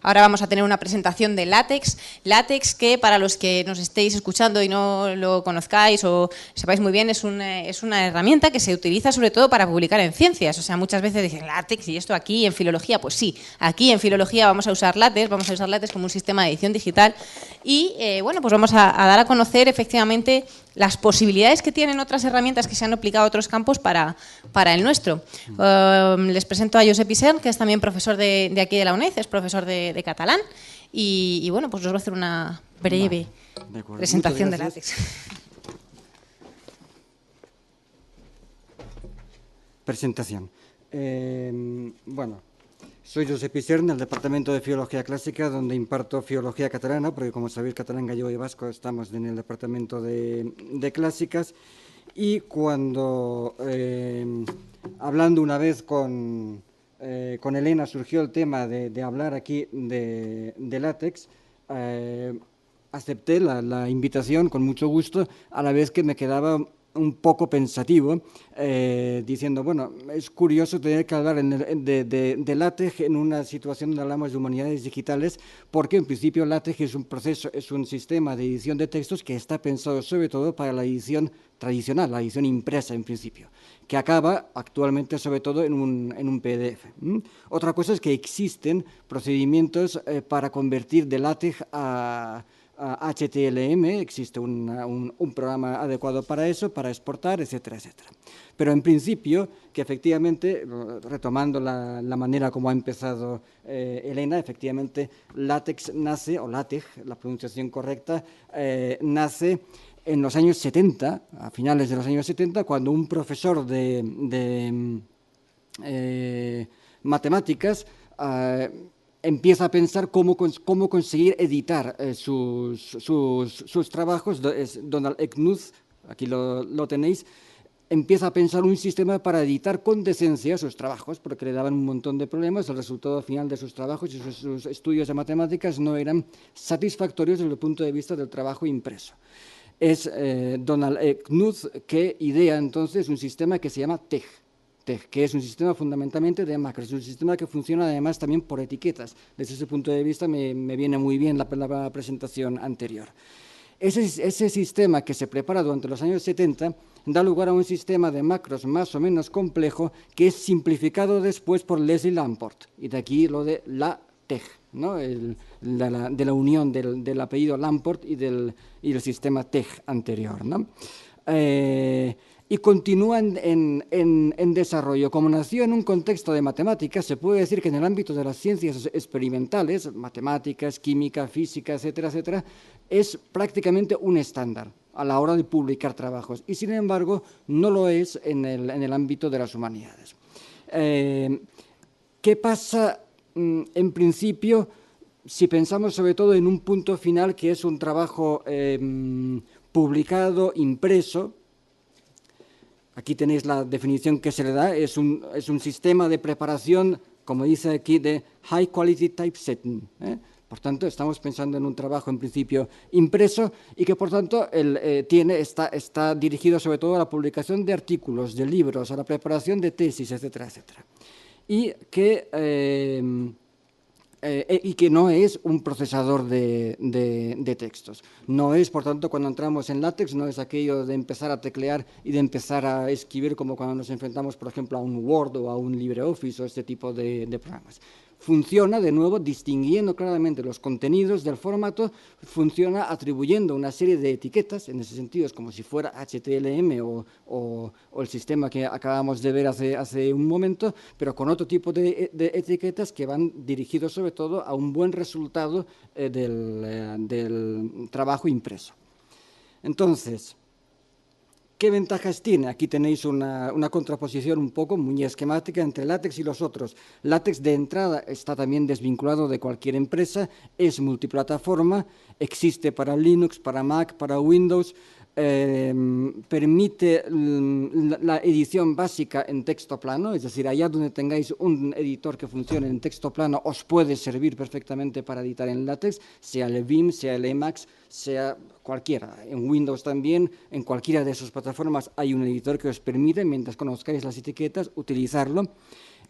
Ahora vamos a tener una presentación de LaTeX. LaTeX, que para los que nos estéis escuchando y no lo conozcáis o sepáis muy bien, es una herramienta que se utiliza sobre todo para publicar en ciencias. O sea, muchas veces dicen LaTeX y esto aquí en filología. Pues sí, aquí en filología vamos a usar LaTeX como un sistema de edición digital y bueno, pues vamos a dar a conocer efectivamente las posibilidades que tienen otras herramientas que se han aplicado a otros campos para el nuestro. Les presento a Josep Isern, que es también profesor de aquí de la UNED, es profesor de catalán y bueno, pues os voy a hacer una breve presentación de LaTeX. Presentación. Bueno, soy Josep Isern, del Departamento de Filología Clásica, donde imparto Filología Catalana, porque como sabéis, catalán, gallego y vasco estamos en el Departamento de Clásicas. Y cuando, hablando una vez con Elena, surgió el tema de hablar aquí de LaTeX, acepté la invitación con mucho gusto, a la vez que me quedaba un poco pensativo, diciendo, bueno, es curioso tener que hablar de LaTeX en una situación donde hablamos de humanidades digitales, porque en principio LaTeX es un proceso, es un sistema de edición de textos que está pensado sobre todo para la edición tradicional, la edición impresa en principio, que acaba actualmente sobre todo en un PDF. Otra cosa es que existen procedimientos para convertir de LaTeX a HTML, existe un programa adecuado para eso, para exportar, etcétera, etcétera. Pero en principio, que efectivamente, retomando la manera como ha empezado Elena, efectivamente LaTeX nace, o LaTeX, la pronunciación correcta, nace en los años 70, a finales de los años 70, cuando un profesor de matemáticas empieza a pensar cómo conseguir editar sus trabajos. Es Donald Knuth, aquí lo tenéis, empieza a pensar un sistema para editar con decencia sus trabajos, porque le daban un montón de problemas. El resultado final de sus trabajos y sus estudios de matemáticas no eran satisfactorios desde el punto de vista del trabajo impreso. Es Donald Knuth que idea entonces un sistema que se llama TeX, que es un sistema fundamentalmente de macros, es un sistema que funciona además también por etiquetas. Desde ese punto de vista me viene muy bien la presentación anterior. Ese sistema que se prepara durante los años 70 da lugar a un sistema de macros más o menos complejo que es simplificado después por Leslie Lamport, y de aquí lo de LaTeX, ¿no? de la unión del apellido Lamport y del sistema TeX anterior, ¿no? Y continúa en desarrollo. Como nació en un contexto de matemáticas, se puede decir que en el ámbito de las ciencias experimentales, matemáticas, química, física, etcétera, etcétera, es prácticamente un estándar a la hora de publicar trabajos, y sin embargo no lo es en el ámbito de las humanidades. ¿Qué pasa en principio si pensamos sobre todo en un punto final que es un trabajo publicado, impreso? Aquí tenéis la definición que se le da, es un sistema de preparación, como dice aquí, de High Quality Typesetting. Por tanto, estamos pensando en un trabajo en principio impreso y que por tanto está dirigido sobre todo a la publicación de artículos, de libros, a la preparación de tesis, etcétera, etcétera. Y que no es un procesador de textos. No es, por tanto, cuando entramos en LaTeX, no es aquello de empezar a teclear y de empezar a escribir como cuando nos enfrentamos, por ejemplo, a un Word o a un LibreOffice o este tipo de programas. Funciona, de nuevo, distinguiendo claramente los contenidos del formato, funciona atribuyendo una serie de etiquetas, en ese sentido es como si fuera HTML o el sistema que acabamos de ver hace un momento, pero con otro tipo de etiquetas que van dirigidos sobre todo a un buen resultado del trabajo impreso. Entonces, ¿qué ventajas tiene? Aquí tenéis una contraposición un poco muy esquemática entre LaTeX y los otros. LaTeX de entrada está también desvinculado de cualquier empresa, es multiplataforma, existe para Linux, para Mac, para Windows, permite la edición básica en texto plano, es decir, allá donde tengáis un editor que funcione en texto plano os puede servir perfectamente para editar en LaTeX, sea el Vim, sea el Emacs, sea cualquiera. En Windows también, en cualquiera de esas plataformas hay un editor que os permite, mientras conozcáis las etiquetas, utilizarlo.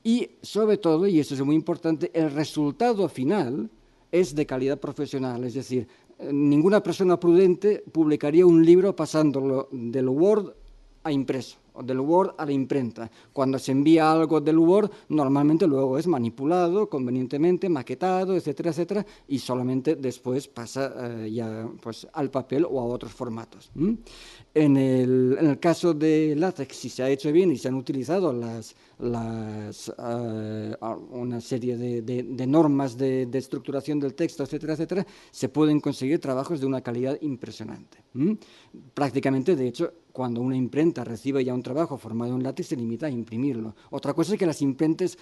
Y sobre todo, y esto es muy importante, el resultado final es de calidad profesional, es decir, ninguna persona prudente publicaría un libro pasándolo del Word a impreso, o del Word a la imprenta. Cuando se envía algo del Word, normalmente luego es manipulado convenientemente, maquetado, etcétera, etcétera, y solamente después pasa ya pues, al papel o a otros formatos. En el caso de LaTeX, si se ha hecho bien y se han utilizado una serie de normas de estructuración del texto, etcétera, etcétera, se pueden conseguir trabajos de una calidad impresionante. Prácticamente, de hecho, cuando una imprenta recibe ya un trabajo formado en LaTeX, se limita a imprimirlo. Otra cosa es que las imprentas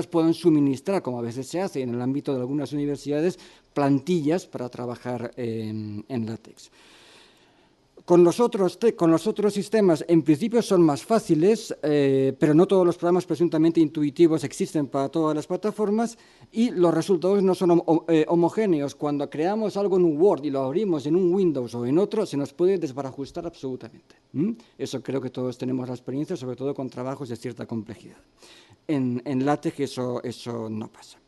puedan suministrar, como a veces se hace en el ámbito de algunas universidades, plantillas para trabajar en LaTeX. Con los otros sistemas, en principio, son más fáciles, pero no todos los programas presuntamente intuitivos existen para todas las plataformas y los resultados no son homogéneos. Cuando creamos algo en un Word y lo abrimos en un Windows o en otro, se nos puede desbarajustar absolutamente. Eso creo que todos tenemos la experiencia, sobre todo con trabajos de cierta complejidad. En LaTeX eso no pasa.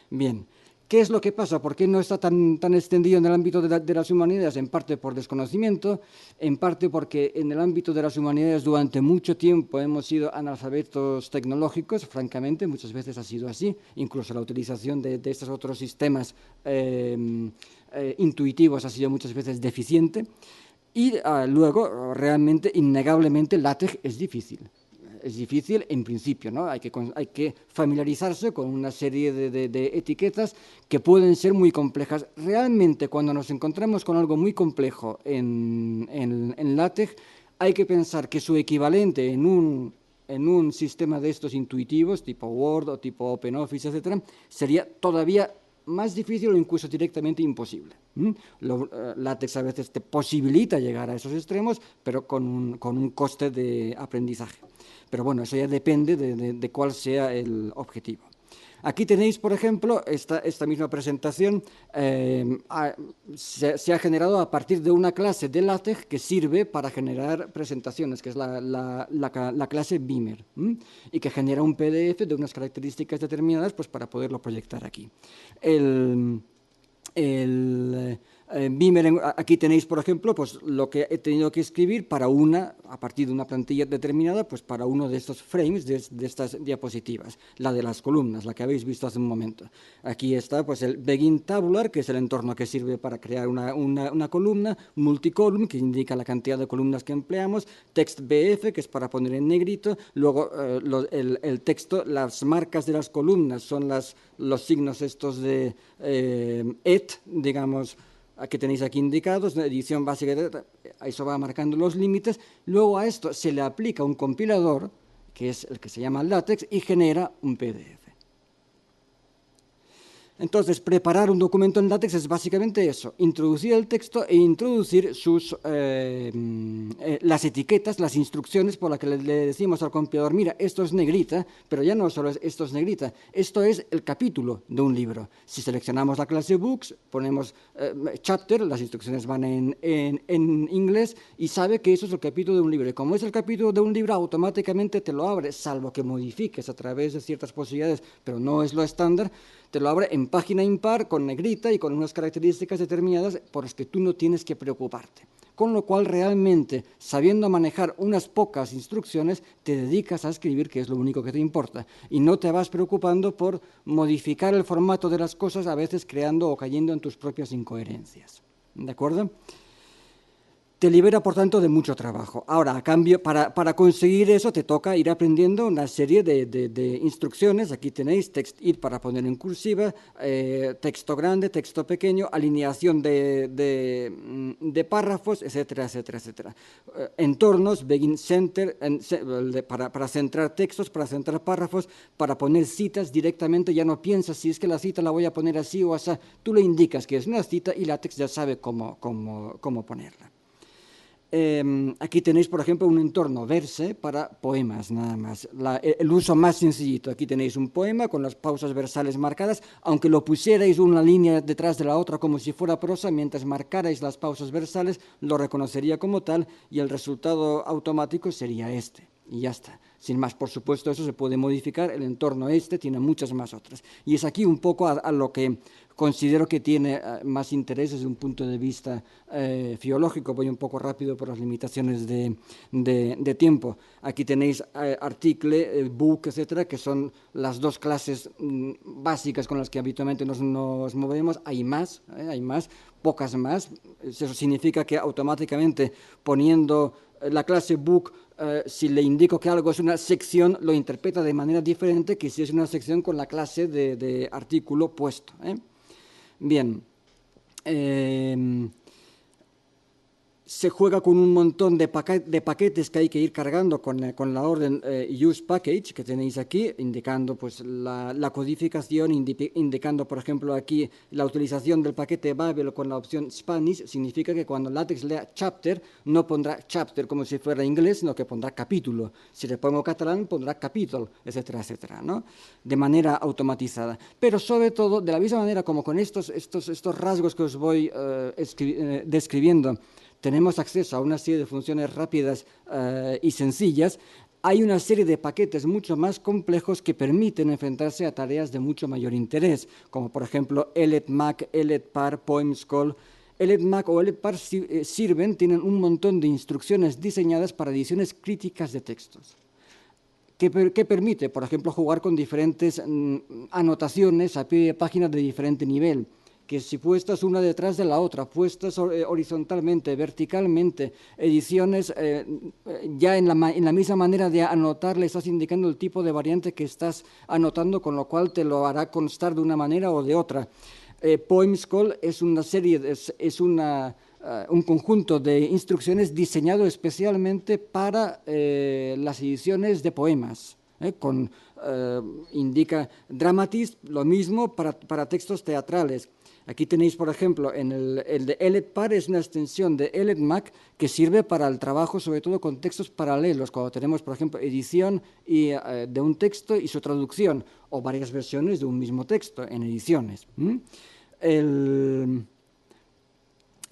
Bien. ¿Qué es lo que pasa? ¿Por qué no está tan extendido en el ámbito de las humanidades? En parte por desconocimiento, en parte porque en el ámbito de las humanidades durante mucho tiempo hemos sido analfabetos tecnológicos, francamente, muchas veces ha sido así, incluso la utilización de estos otros sistemas intuitivos ha sido muchas veces deficiente, y luego, realmente, innegablemente, LaTeX es difícil. Es difícil en principio, ¿no? Hay que familiarizarse con una serie de etiquetas que pueden ser muy complejas. Realmente, cuando nos encontramos con algo muy complejo en LaTeX, hay que pensar que su equivalente en un sistema de estos intuitivos, tipo Word o tipo OpenOffice, etcétera, sería todavía más difícil o incluso directamente imposible. LaTeX a veces te posibilita llegar a esos extremos, pero con un coste de aprendizaje. Pero bueno, eso ya depende de cuál sea el objetivo. Aquí tenéis, por ejemplo, esta misma presentación se ha generado a partir de una clase de LaTeX que sirve para generar presentaciones, que es la clase Beamer, y que genera un PDF de unas características determinadas pues, para poderlo proyectar aquí. Beamer, aquí tenéis, por ejemplo, pues lo que he tenido que escribir a partir de una plantilla determinada, pues para uno de estos frames, de estas diapositivas, la de las columnas, la que habéis visto hace un momento. Aquí está pues el Begin Tabular, que es el entorno que sirve para crear una columna, Multicolumn, que indica la cantidad de columnas que empleamos, Text BF, que es para poner en negrito, luego el texto, las marcas de las columnas son los signos estos de digamos, que tenéis aquí indicados, edición básica, eso va marcando los límites. Luego a esto se le aplica un compilador, que es el que se llama LaTeX, y genera un PDF. Entonces, preparar un documento en LaTeX es básicamente eso, introducir el texto e introducir las etiquetas, las instrucciones por las que le decimos al compilador, mira, esto es negrita, pero ya no solo esto es negrita, esto es el capítulo de un libro. Si seleccionamos la clase Books, ponemos chapter, las instrucciones van en inglés y sabe que eso es el capítulo de un libro. Y como es el capítulo de un libro, automáticamente te lo abre, salvo que modifiques a través de ciertas posibilidades, pero no es lo estándar, te lo abre en página impar, con negrita y con unas características determinadas por las que tú no tienes que preocuparte. Con lo cual, realmente, sabiendo manejar unas pocas instrucciones, te dedicas a escribir, que es lo único que te importa, y no te vas preocupando por modificar el formato de las cosas, a veces creando o cayendo en tus propias incoherencias. ¿De acuerdo? Te libera, por tanto, de mucho trabajo. Ahora, a cambio, para conseguir eso, te toca ir aprendiendo una serie de instrucciones. Aquí tenéis TextIt para poner en cursiva, texto grande, texto pequeño, alineación de párrafos, etcétera, etcétera, etcétera. Entornos, begin center, para centrar textos, para centrar párrafos, para poner citas directamente. Ya no piensas si es que la cita la voy a poner así o así. Tú le indicas que es una cita y LaTeX ya sabe cómo ponerla. Aquí tenéis, por ejemplo, un entorno verse para poemas, nada más. El uso más sencillito. Aquí tenéis un poema con las pausas versales marcadas. Aunque lo pusierais una línea detrás de la otra como si fuera prosa, mientras marcarais las pausas versales, lo reconocería como tal y el resultado automático sería este. y ya está. Sin más, por supuesto, eso se puede modificar, el entorno tiene muchas más otras. Y es aquí un poco a lo que considero que tiene más interés desde un punto de vista filológico. Voy un poco rápido por las limitaciones de tiempo. Aquí tenéis article, book, etcétera, que son las dos clases básicas con las que habitualmente nos movemos. Hay más, pocas más. Eso significa que automáticamente poniendo la clase book, si le indico que algo es una sección, lo interpreta de manera diferente que si es una sección con la clase de artículo puesto. Bien. Se juega con un montón de paquetes que hay que ir cargando con la orden use package que tenéis aquí, indicando pues, la codificación, indicando, por ejemplo, aquí la utilización del paquete Babel con la opción Spanish. Significa que cuando LaTeX lea chapter, no pondrá chapter como si fuera inglés, sino que pondrá capítulo. Si le pongo catalán, pondrá capítol, etcétera, etcétera, ¿no? De manera automatizada. Pero sobre todo, de la misma manera como con estos rasgos que os voy describiendo, tenemos acceso a una serie de funciones rápidas y sencillas, hay una serie de paquetes mucho más complejos que permiten enfrentarse a tareas de mucho mayor interés, como por ejemplo letmac, letpar, poemscroll. letmac o letpar tienen un montón de instrucciones diseñadas para ediciones críticas de textos. Que permite, por ejemplo, jugar con diferentes anotaciones a pie de página de diferente nivel, que si puestas una detrás de la otra, puestas horizontalmente, verticalmente, ediciones, ya en la misma manera de anotar le estás indicando el tipo de variante que estás anotando, con lo cual te lo hará constar de una manera o de otra. Poemscroll es una serie, un conjunto de instrucciones diseñado especialmente para las ediciones de poemas. Indica dramatist, lo mismo para textos teatrales. Aquí tenéis, por ejemplo, el de letpar es una extensión de letmac que sirve para el trabajo, sobre todo con textos paralelos, cuando tenemos, por ejemplo, edición de un texto y su traducción, o varias versiones de un mismo texto en ediciones.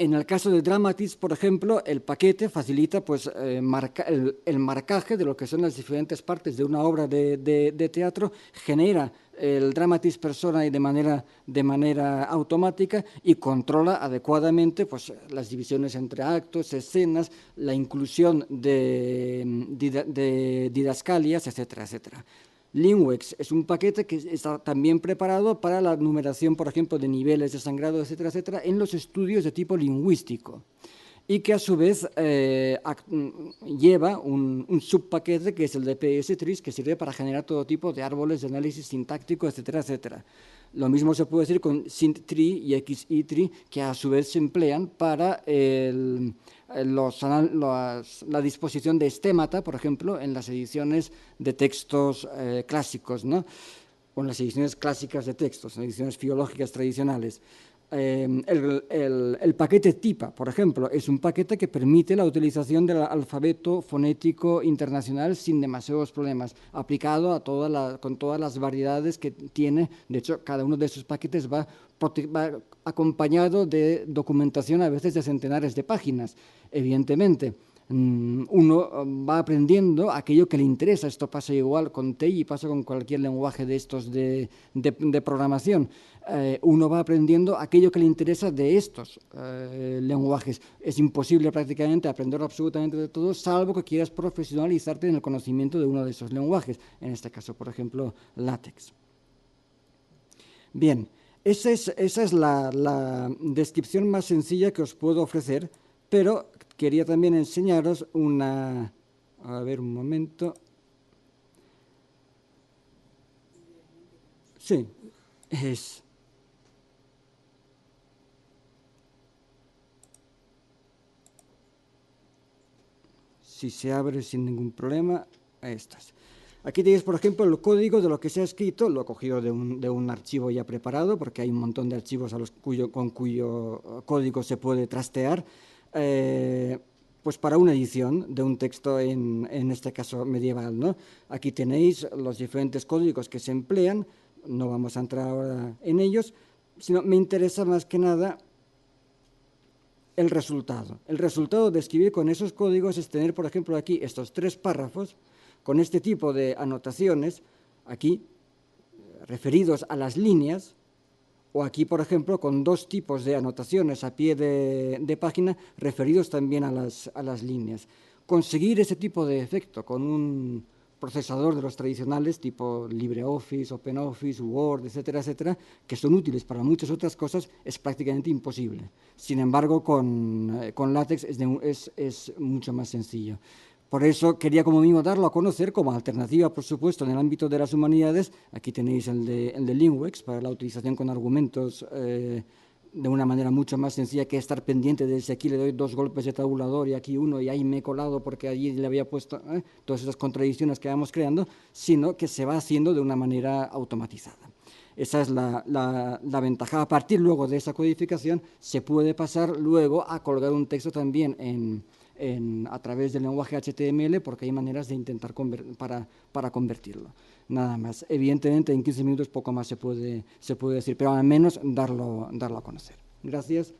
En el caso de Dramatist, por ejemplo, el paquete facilita pues, el marcaje de lo que son las diferentes partes de una obra de teatro, genera el Dramatist persona de manera automática y controla adecuadamente pues, las divisiones entre actos, escenas, la inclusión de didascalias, etcétera, etcétera. Linwex es un paquete que está también preparado para la numeración, por ejemplo, de niveles de sangrado, etcétera, etcétera, en los estudios de tipo lingüístico, y que a su vez lleva un subpaquete que es el de PS-Trees, que sirve para generar todo tipo de árboles de análisis sintáctico, etcétera, etcétera. Lo mismo se puede decir con SYNT-Tree y XE-Tree, que a su vez se emplean para la disposición de stemata, por ejemplo, en las ediciones de textos clásicos, ¿no? O en las ediciones clásicas de textos, en ediciones filológicas tradicionales. El paquete TIPA, por ejemplo, es un paquete que permite la utilización del alfabeto fonético internacional sin demasiados problemas, aplicado con todas las variedades que tiene. De hecho, cada uno de esos paquetes va acompañado de documentación a veces de centenares de páginas, evidentemente. Uno va aprendiendo aquello que le interesa. Esto pasa igual con TEI y pasa con cualquier lenguaje de estos de programación. Uno va aprendiendo aquello que le interesa de estos lenguajes. Es imposible prácticamente aprender absolutamente de todo, salvo que quieras profesionalizarte en el conocimiento de uno de esos lenguajes, en este caso, por ejemplo, LaTeX. Bien, esa es la descripción más sencilla que os puedo ofrecer, pero quería también enseñaros una... A ver, un momento. Sí, es... Si se abre sin ningún problema, estas. Aquí tenéis, por ejemplo, el código de lo que se ha escrito. Lo he cogido de un archivo ya preparado, porque hay un montón de archivos con cuyo código se puede trastear. Pues para una edición de un texto, en este caso medieval, ¿no? Aquí tenéis los diferentes códigos que se emplean. No vamos a entrar ahora en ellos, sino me interesa más que nada el resultado. El resultado de escribir con esos códigos es tener, por ejemplo, aquí estos 3 párrafos Con este tipo de anotaciones, aquí, referidos a las líneas, o aquí, por ejemplo, con dos tipos de anotaciones a pie de página referidos también a las líneas. Conseguir ese tipo de efecto con un procesador de los tradicionales tipo LibreOffice, OpenOffice, Word, etcétera, etcétera, que son útiles para muchas otras cosas, es prácticamente imposible. Sin embargo, con LaTeX es mucho más sencillo. Por eso quería como mínimo darlo a conocer como alternativa, por supuesto, en el ámbito de las humanidades. Aquí tenéis el de LingUX para la utilización con argumentos de una manera mucho más sencilla que estar pendiente de si aquí le doy 2 golpes de tabulador y aquí uno y ahí me he colado porque allí le había puesto todas esas contradicciones que vamos creando, sino que se va haciendo de una manera automatizada. Esa es la ventaja. A partir luego de esa codificación se puede pasar luego a colgar un texto también a través del lenguaje HTML, porque hay maneras de intentar para convertirlo. Nada más. Evidentemente, en 15 minutos poco más se puede decir, pero al menos darlo a conocer. Gracias.